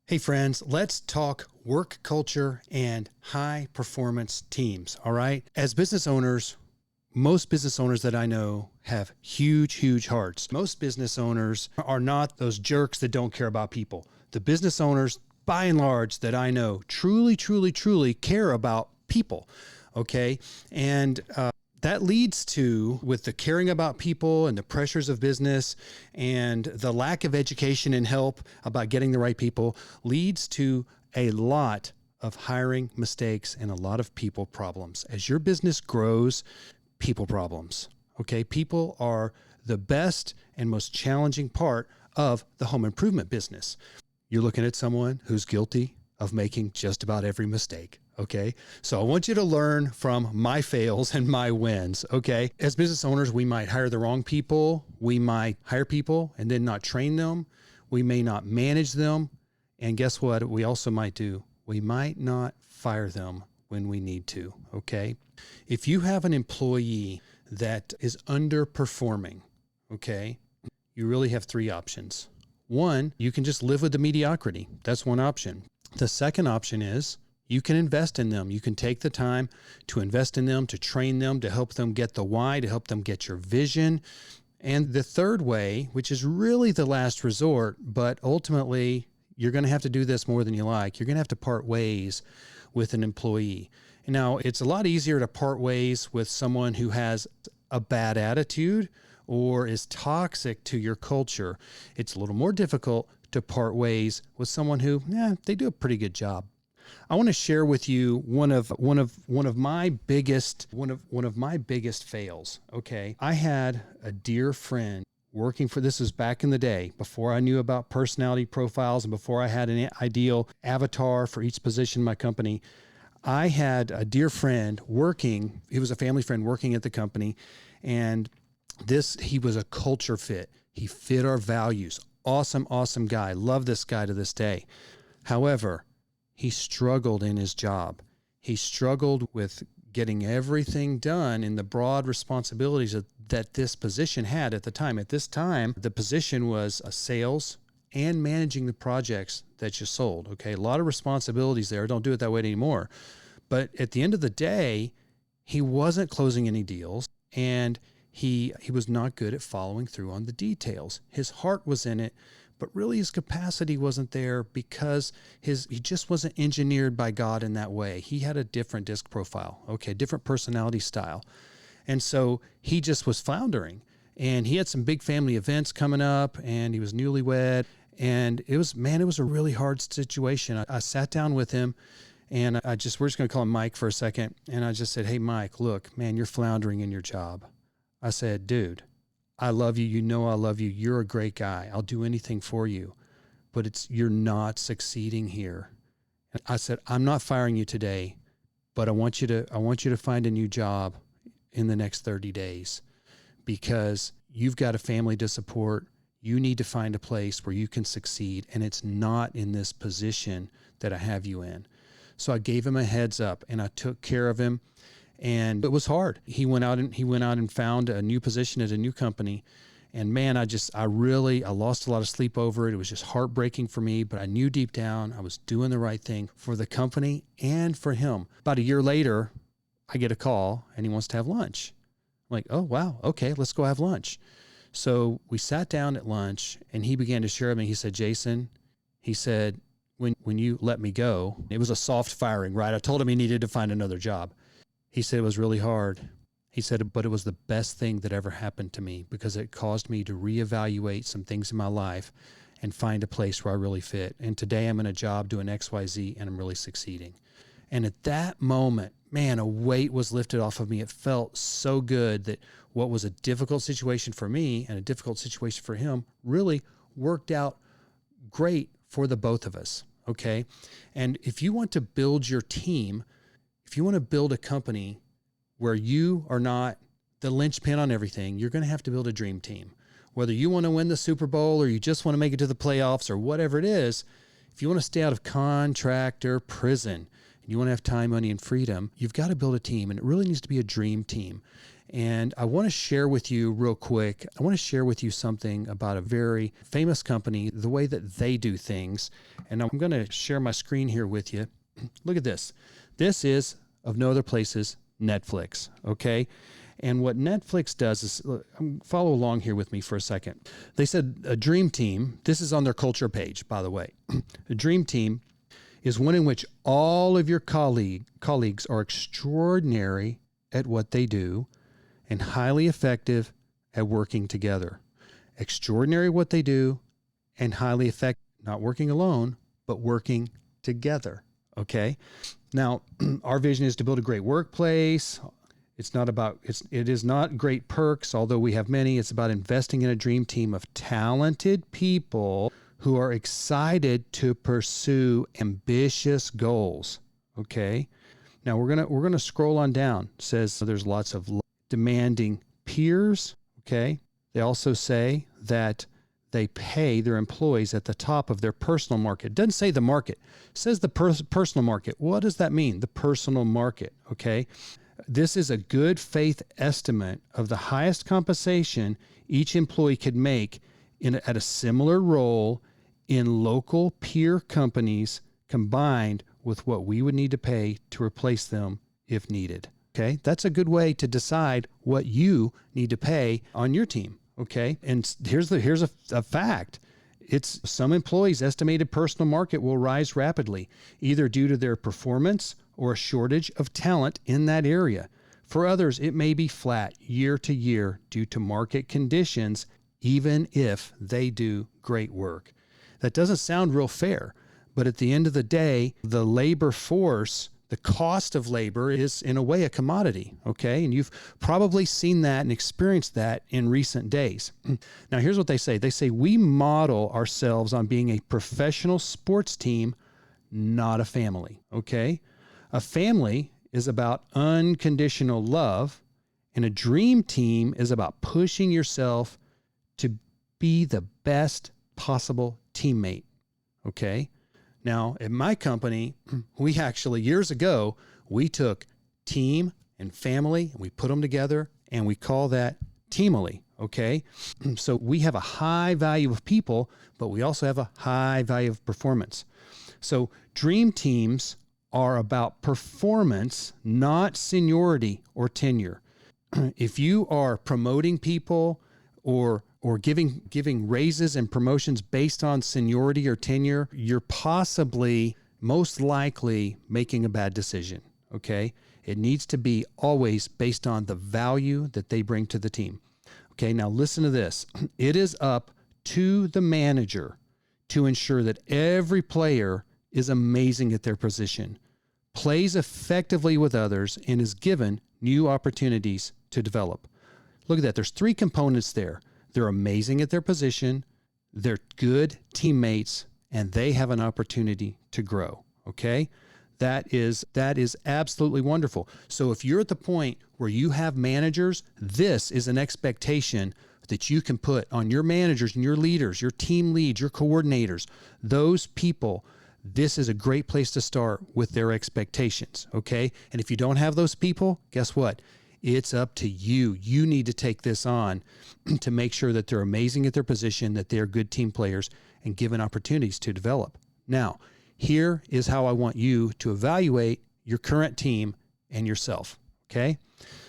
Hey friends, let's talk work culture and high performance teams. All right. As business owners, most business owners that I know have huge, huge hearts. Most business owners are not those jerks that don't care about people. The business owners, by and large, that I know truly, truly, truly care about people. Okay. And, that leads to, with the caring about people and the pressures of business and the lack of education and help about getting the right people, leads to a lot of hiring mistakes and a lot of people problems. As your business grows, people problems. Okay. People are the best and most challenging part of the home improvement business. You're looking at someone who's guilty of making just about every mistake. Okay. So I want you to learn from my fails and my wins. Okay. As business owners, we might hire the wrong people. We might hire people and then not train them. We may not manage them. And guess what? We also might do. We might not fire them when we need to. Okay. If you have an employee that is underperforming, okay, you really have three options. One, you can just live with the mediocrity. That's one option. The second option is you can invest in them. You can take the time to invest in them, to train them, to help them get the why, to help them get your vision. And the third way, which is really the last resort, but ultimately you're going to have to do this more than you like. You're going to have to part ways with an employee. Now, it's a lot easier to part ways with someone who has a bad attitude or is toxic to your culture. It's a little more difficult to part ways with someone who, they do a pretty good job. I want to share with you one of my biggest fails. Okay. I had a dear friend working for, this was back in the day before I knew about personality profiles and before I had an ideal avatar for each position in my company. I had a dear friend working, he was a family friend working at the company, and he was a culture fit. He fit our values. Awesome, awesome guy. Love this guy to this day. However, he struggled in his job. He struggled with getting everything done in the broad responsibilities that this position had at the time. At this time, the position was a sales and managing the projects that you sold. Okay, a lot of responsibilities there. Don't do it that way anymore. But at the end of the day, he wasn't closing any deals, and he was not good at following through on the details. His heart was in it, but really his capacity wasn't there because he just wasn't engineered by God in that way. He had a different disc profile, okay, different personality style. And so he just was floundering, and he had some big family events coming up, and he was newlywed, and it was a really hard situation. I sat down with him, and we're just going to call him Mike for a second. And I just said, "Hey, Mike, look, man, you're floundering in your job." I said, "Dude, I love you. You know I love you. You're a great guy. I'll do anything for you. But you're not succeeding here." And I said, "I'm not firing you today, but I want you to find a new job in the next 30 days because you've got a family to support. You need to find a place where you can succeed, and it's not in this position that I have you in." So I gave him a heads up, and I took care of him. And it was hard. He went out and found a new position at a new company. And man, I lost a lot of sleep over it. It was just heartbreaking for me, but I knew deep down I was doing the right thing for the company and for him. About a year later, I get a call and he wants to have lunch. I'm like, "Oh, wow. Okay, let's go have lunch." So we sat down at lunch, and he began to share with me. He said, "Jason," he said, when you let me go, it was a soft firing, right? I told him he needed to find another job. He said it was really hard. He said, but it was the best thing that ever happened to me because it caused me to reevaluate some things in my life and find a place where I really fit. And today I'm in a job doing XYZ and I'm really succeeding. And at that moment, man, a weight was lifted off of me. It felt so good that what was a difficult situation for me and a difficult situation for him really worked out great for the both of us. Okay. And if you want to build your team, if you want to build a company where you are not the linchpin on everything, you're going to have to build a dream team. Whether you want to win the Super Bowl or you just want to make it to the playoffs or whatever it is, if you want to stay out of contractor prison and you want to have time, money, and freedom, you've got to build a team, and it really needs to be a dream team. And I want to share with you real quick, something about a very famous company, the way that they do things. And I'm going to share my screen here with you. Look at this. This is, of no other places, Netflix, okay? And what Netflix does is, follow along here with me for a second. They said a dream team, this is on their culture page, by the way. A dream team is one in which all of your colleagues are extraordinary at what they do and highly effective at working together. Extraordinary what they do and highly effective, not working alone, but working together, okay? Now, our vision is to build a great workplace. It is not great perks, although we have many. It's about investing in a dream team of talented people who are excited to pursue ambitious goals. Okay. Now we're going to scroll on down. It says there's lots of demanding peers. Okay. They also say that they pay their employees at the top of their personal market. It doesn't say the market. It says the personal market. What does that mean? The personal market. Okay. This is a good faith estimate of the highest compensation each employee could make at a similar role in local peer companies combined with what we would need to pay to replace them if needed. Okay. That's a good way to decide what you need to pay on your team. Okay. And here's a fact. It's some employees' estimated personal market will rise rapidly, either due to their performance or a shortage of talent in that area. For others, it may be flat year to year due to market conditions, even if they do great work. That doesn't sound real fair, but at the end of the day, the labor force, the cost of labor is in a way a commodity, okay? And you've probably seen that and experienced that in recent days. Now, here's what they say. They say, we model ourselves on being a professional sports team, not a family, okay? A family is about unconditional love, and a dream team is about pushing yourself to be the best possible teammate, okay? Now, at my company, we actually, years ago, we took team and family, and we put them together, and we call that teamily, okay? So we have a high value of people, but we also have a high value of performance. So dream teams are about performance, not seniority or tenure. If you are promoting people or giving raises and promotions based on seniority or tenure, you're possibly, most likely, making a bad decision, okay? It needs to be always based on the value that they bring to the team. Okay, now listen to this. It is up to the manager to ensure that every player is amazing at their position, plays effectively with others, and is given new opportunities to develop. Look at that. There's three components there. They're amazing at their position, they're good teammates, and they have an opportunity to grow, okay? That is absolutely wonderful. So if you're at the point where you have managers, this is an expectation that you can put on your managers and your leaders, your team leads, your coordinators, those people. This is a great place to start with their expectations, okay? And if you don't have those people, guess what? It's up to you. You need to take this on to make sure that they're amazing at their position, that they're good team players, and given opportunities to develop. Now, here is how I want you to evaluate your current team and yourself, okay?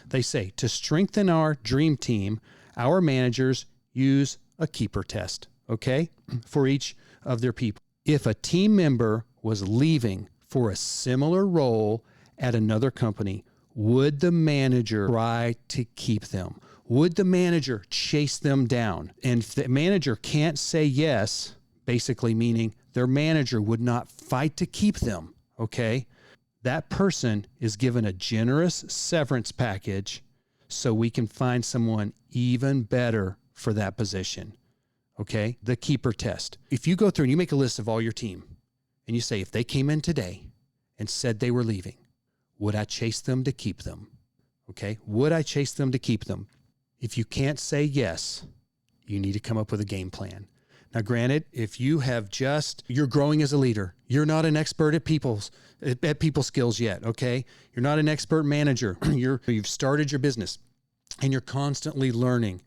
They say, to strengthen our dream team, our managers use a keeper test, okay, for each of their people. If a team member was leaving for a similar role at another company, would the manager try to keep them? Would the manager chase them down? And if the manager can't say yes, basically meaning their manager would not fight to keep them, okay? That person is given a generous severance package so we can find someone even better for that position, okay? The keeper test. If you go through and you make a list of all your team and you say, if they came in today and said they were leaving, would I chase them to keep them? Okay. Would I chase them to keep them? If you can't say yes, you need to come up with a game plan. Now, granted, if you're growing as a leader, you're not an expert at people skills yet. Okay. You're not an expert manager. You've started your business and you're constantly learning.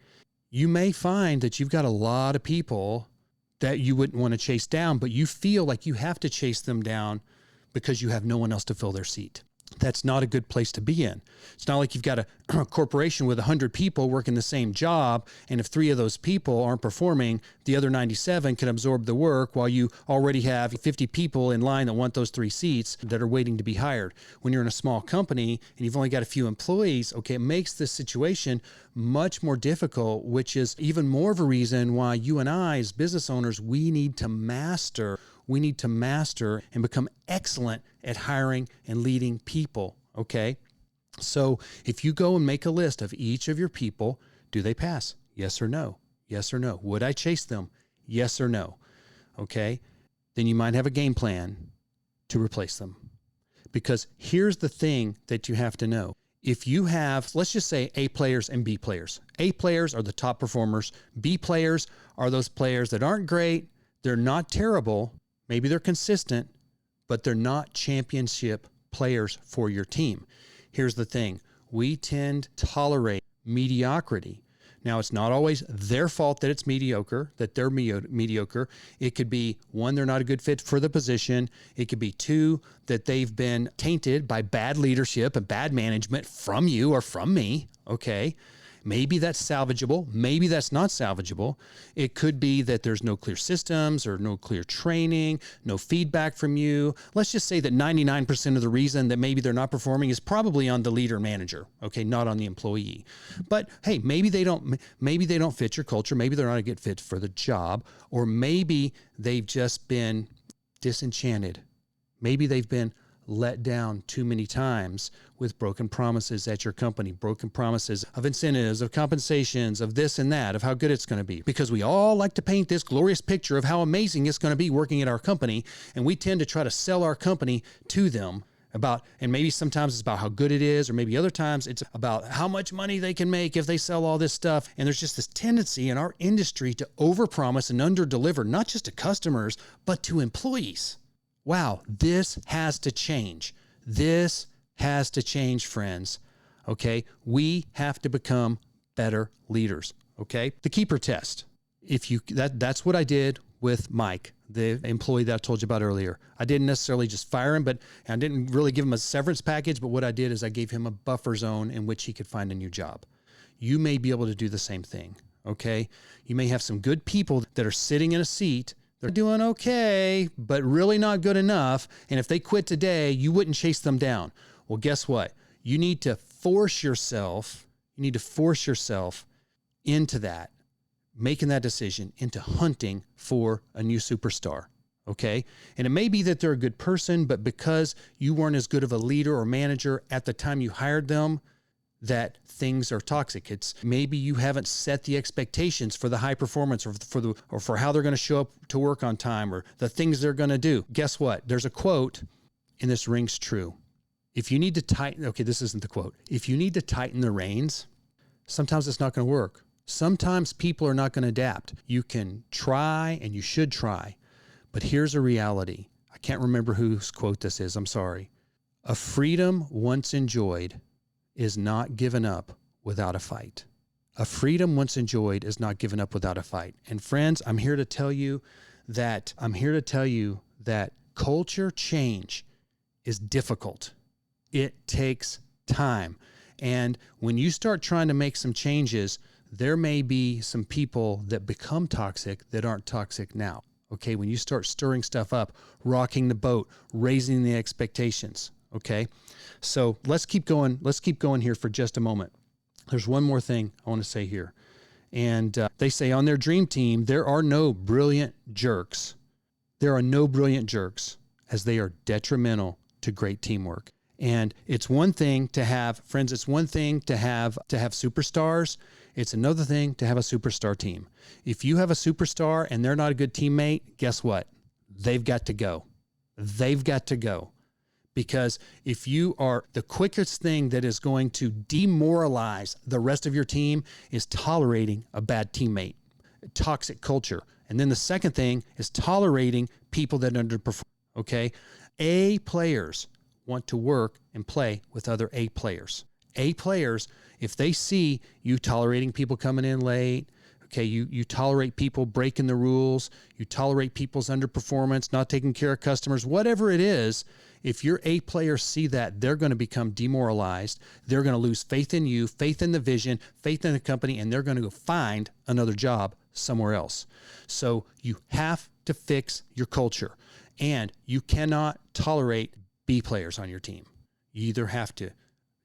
You may find that you've got a lot of people, that you wouldn't want to chase down, but you feel like you have to chase them down because you have no one else to fill their seat. That's not a good place to be in. It's not like you've got a corporation with 100 people working the same job, and if 3 of those people aren't performing, the other 97 can absorb the work while you already have 50 people in line that want those 3 seats that are waiting to be hired. When you're in a small company and you've only got a few employees, okay, it makes this situation much more difficult, which is even more of a reason why you and I, as business owners, we need to master and become excellent at hiring and leading people, okay? So if you go and make a list of each of your people, do they pass? Yes or no? Yes or no? Would I chase them? Yes or no? Okay? Then you might have a game plan to replace them. Because here's the thing that you have to know. If you have, let's just say A players and B players. A players are the top performers. B players are those players that aren't great. They're not terrible. Maybe they're consistent, but they're not championship players for your team. Here's the thing. We tend to tolerate mediocrity. Now, it's not always their fault that it's mediocre, that they're mediocre. It could be, 1, they're not a good fit for the position. It could be 2, that they've been tainted by bad leadership and bad management from you or from me, okay? Maybe that's salvageable. Maybe that's not salvageable. It could be that there's no clear systems or no clear training, no feedback from you. Let's just say that 99% of the reason that maybe they're not performing is probably on the leader manager, okay, not on the employee. But hey, maybe they don't fit your culture. Maybe they're not a good fit for the job, or maybe they've just been disenchanted. Maybe they've been let down too many times with broken promises at your company, broken promises of incentives, of compensations, of this and that, of how good it's going to be. Because we all like to paint this glorious picture of how amazing it's going to be working at our company, and we tend to try to sell our company to them about, and maybe sometimes it's about how good it is, or maybe other times it's about how much money they can make if they sell all this stuff. And there's just this tendency in our industry to overpromise and underdeliver, not just to customers, but to employees. Wow, this has to change. This has to change, friends. Okay? We have to become better leaders. Okay? The keeper test. That's what I did with Mike, the employee that I told you about earlier. I didn't necessarily just fire him, but I didn't really give him a severance package, but what I did is I gave him a buffer zone in which he could find a new job. You may be able to do the same thing. Okay? You may have some good people that are sitting in a seat. They're doing okay, but really not good enough. And if they quit today, you wouldn't chase them down. Well, guess what? You need to force yourself into that, making that decision, into hunting for a new superstar. Okay? And it may be that they're a good person, but because you weren't as good of a leader or manager at the time you hired them, that things are toxic. It's maybe you haven't set the expectations for the high performance or for how they're going to show up to work on time or the things they're going to do. Guess what? There's a quote, and this rings true. If you need to tighten, okay, this isn't the quote. If you need to tighten the reins, sometimes it's not going to work. Sometimes people are not going to adapt. You can try and you should try, but here's a reality. I can't remember whose quote this is. I'm sorry. A freedom once enjoyed is not given up without a fight. A freedom once enjoyed is not given up without a fight. And friends, I'm here to tell you that culture change is difficult. It takes time. And when you start trying to make some changes, there may be some people that become toxic that aren't toxic now. Okay, when you start stirring stuff up, rocking the boat, raising the expectations. Okay, so let's keep going. Let's keep going here for just a moment. There's one more thing I want to say here. And they say on their dream team, there are no brilliant jerks. There are no brilliant jerks, as they are detrimental to great teamwork. And it's one thing to have, friends, it's one thing to have superstars. It's another thing to have a superstar team. If you have a superstar and they're not a good teammate, guess what? They've got to go. They've got to go. Because if you are, the quickest thing that is going to demoralize the rest of your team is tolerating a bad teammate, toxic culture. And then the second thing is tolerating people that underperform, okay? A players want to work and play with other A players. A players, if they see you tolerating people coming in late, Okay, you tolerate people breaking the rules, you tolerate people's underperformance, not taking care of customers, whatever it is. If your A players see that, they're going to become demoralized. They're going to lose faith in you, faith in the vision, faith in the company, and they're going to go find another job somewhere else. So you have to fix your culture, and you cannot tolerate B players on your team. You either have to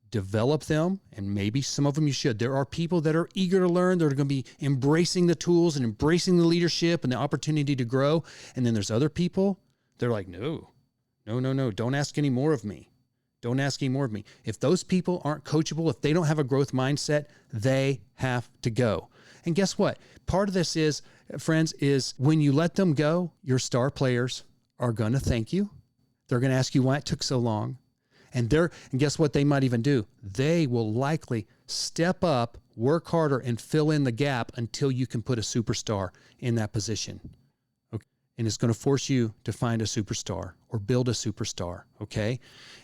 develop them, and maybe some of them you should. There are people that are eager to learn. They're going to be embracing the tools and embracing the leadership and the opportunity to grow. And then there's other people, they're like, no, don't ask any more of me. Don't ask any more of me. If those people aren't coachable, if they don't have a growth mindset, they have to go. And guess what? Part of this is, friends, is when you let them go, your star players are going to thank you. They're going to ask you why it took so long. And guess what they might even do? They will likely step up, work harder, and fill in the gap until you can put a superstar in that position. Okay? And it's going to force you to find a superstar or build a superstar. Okay.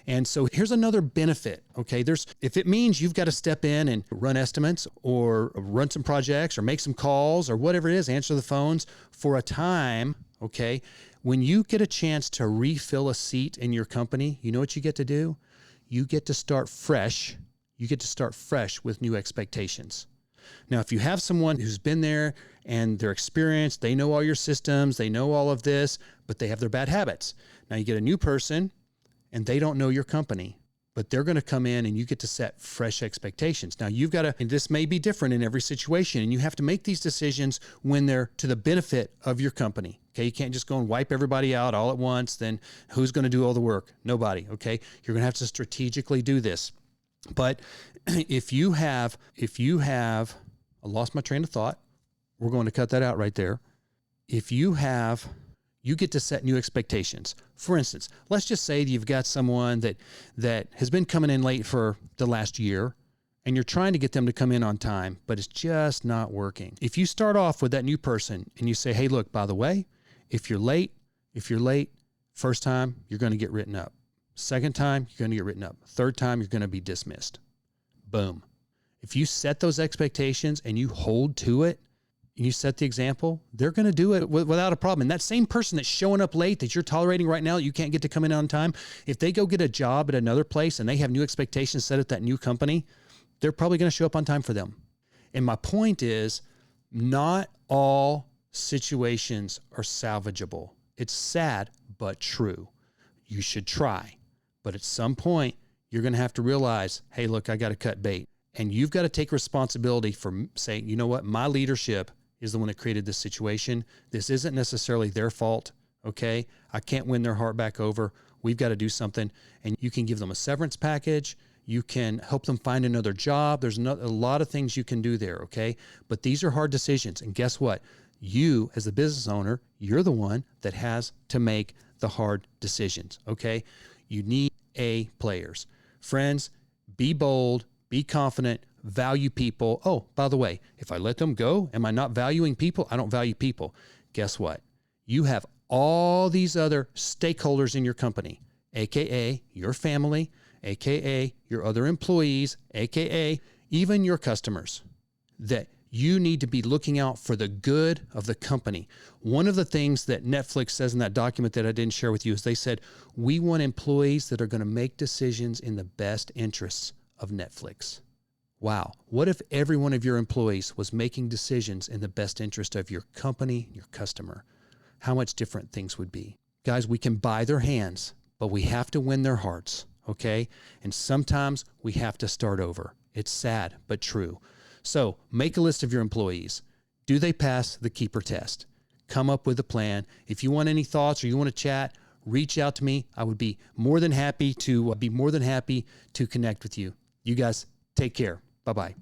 And so here's another benefit. Okay. If it means you've got to step in and run estimates or run some projects or make some calls or whatever it is, answer the phones for a time. Okay. When you get a chance to refill a seat in your company, you know what you get to do? You get to start fresh. You get to start fresh with new expectations. Now, if you have someone who's been there and they're experienced, they know all your systems, they know all of this, but they have their bad habits. Now you get a new person and they don't know your company, but they're going to come in and you get to set fresh expectations. Now you've got to, and this may be different in every situation, and you have to make these decisions when they're to the benefit of your company. Okay. You can't just go and wipe everybody out all at once. Then who's going to do all the work? Nobody. Okay. You're going to have to strategically do this. But if you have, I lost my train of thought. We're going to cut that out right there. You get to set new expectations. For instance, let's just say you've got someone that has been coming in late for the last year, and you're trying to get them to come in on time, but it's just not working. If you start off with that new person and you say, hey, look, by the way, if you're late, first time, you're going to get written up. Second time, you're going to get written up. Third time, you're going to be dismissed. Boom. If you set those expectations and you hold to it, and you set the example, they're going to do it without a problem. And that same person that's showing up late that you're tolerating right now, you can't get to come in on time, if they go get a job at another place and they have new expectations set at that new company, they're probably going to show up on time for them. And my point is, not all situations are salvageable. It's sad, but true. You should try. But at some point, you're going to have to realize, hey, look, I got to cut bait. And you've got to take responsibility for saying, you know what, my leadership is the one that created this situation. This isn't necessarily their fault, okay? I can't win their heart back over. We've got to do something. And you can give them a severance package. You can help them find another job. There's a lot of things you can do there, okay? But these are hard decisions. And guess what? You, as the business owner, you're the one that has to make the hard decisions, okay? You need A players. Friends, be bold, be confident, value people. Oh, by the way, if I let them go, am I not valuing people? I don't value people. Guess what? You have all these other stakeholders in your company, AKA your family, AKA your other employees, AKA even your customers, that you need to be looking out for the good of the company. One of the things that Netflix says in that document that I didn't share with you is they said, we want employees that are going to make decisions in the best interests of Netflix. Wow. What if every one of your employees was making decisions in the best interest of your company, your customer? How much different things would be. Guys, we can buy their hands, but we have to win their hearts, okay? And sometimes we have to start over. It's sad, but true. So make a list of your employees. Do they pass the keeper test? Come up with a plan. If you want any thoughts or you want to chat, reach out to me. I would be more than happy to connect with you. You guys take care. Bye-bye.